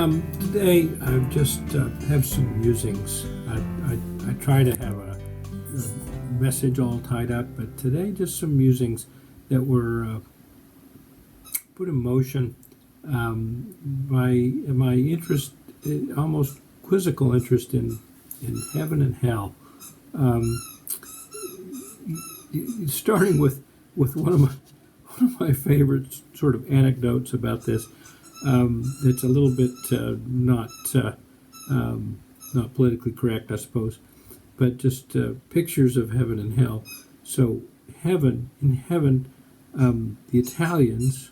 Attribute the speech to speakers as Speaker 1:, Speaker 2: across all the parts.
Speaker 1: Today I just have some musings. I try to have a message all tied up, but today just some musings that were put in motion by my interest, almost quizzical interest in heaven and hell. Starting with one of my favorite sort of anecdotes about this. It's a little bit not politically correct, I suppose, but just pictures of heaven and hell. So in heaven, the Italians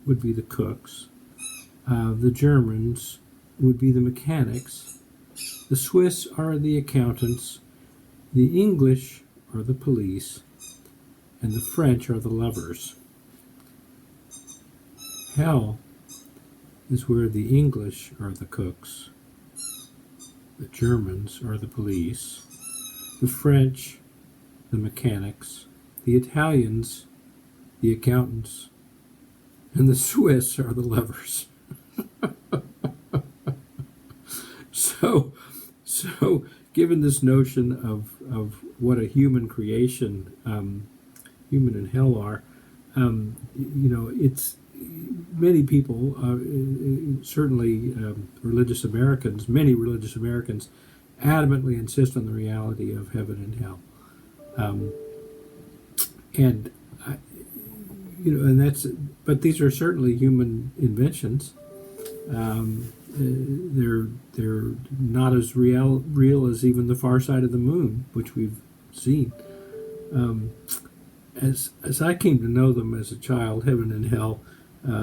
Speaker 1: would be the cooks, the Germans would be the mechanics, the Swiss are the accountants, the English are the police, and the French are the lovers. Hell is where the English are the cooks, the Germans are the police, the French the mechanics, the Italians the accountants, and the Swiss are the lovers. So given this notion of what a human creation human and hell are, it's many people, certainly religious Americans, many religious Americans, adamantly insist on the reality of heaven and hell, but these are certainly human inventions. They're not as real as even the far side of the moon, which we've seen. As I came to know them as a child, heaven and hell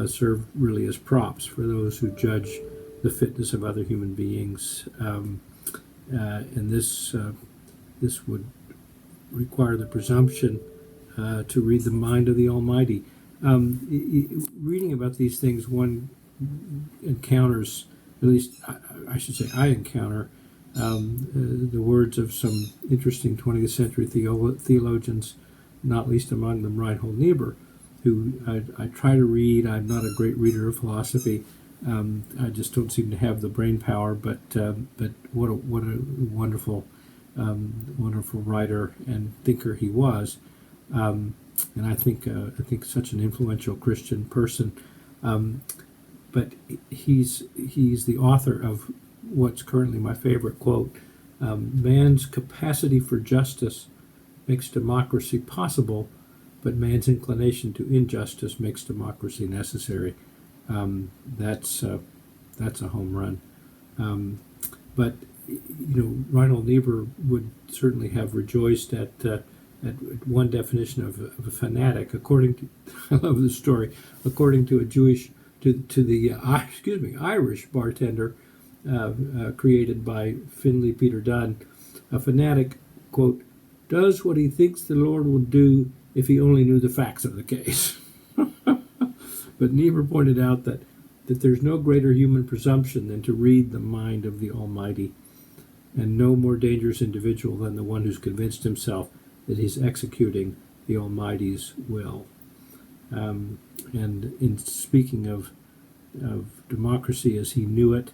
Speaker 1: serve really as props for those who judge the fitness of other human beings, and this would require the presumption to read the mind of the Almighty. Reading about these things, one encounters, at least I should say I encounter, the words of some interesting 20th century theologians, not least among them Reinhold Neibuhr, who I try to read. I'm not a great reader of philosophy. I just don't seem to have the brain power. But what a wonderful writer and thinker he was, and I think such an influential Christian person. But he's the author of what's currently my favorite quote: "Man's capacity for justice makes democracy possible, but man's inclination to injustice makes democracy necessary." That's a home run. But Reinhold Neibuhr would certainly have rejoiced at one definition of a fanatic. According to, I love this story. According to the Irish bartender created by Finlay Peter Dunne, a fanatic, quote, does what he thinks the Lord would do if he only knew the facts of the case. But Niebuhr pointed out that there's no greater human presumption than to read the mind of the Almighty, and no more dangerous individual than the one who's convinced himself that he's executing the Almighty's will. And in speaking of democracy as he knew it,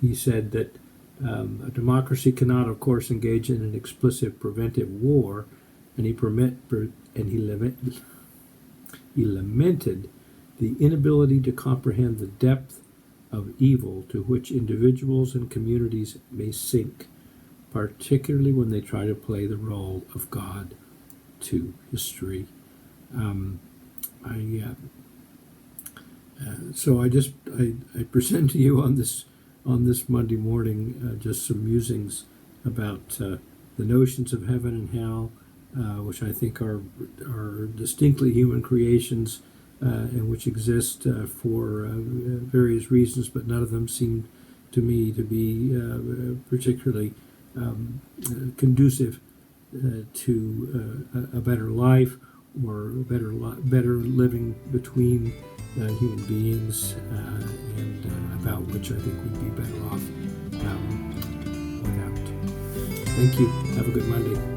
Speaker 1: he said that a democracy cannot, of course, engage in an explicit preventive war, and he lamented the inability to comprehend the depth of evil to which individuals and communities may sink, particularly when they try to play the role of God to history. So I present to you on this Monday morning just some musings about the notions of heaven and hell, which I think are distinctly human creations, and which exist for various reasons, but none of them seem to me to be particularly conducive to a better life or better living between human beings, and about which I think we'd be better off without. Thank you. Have a good Monday.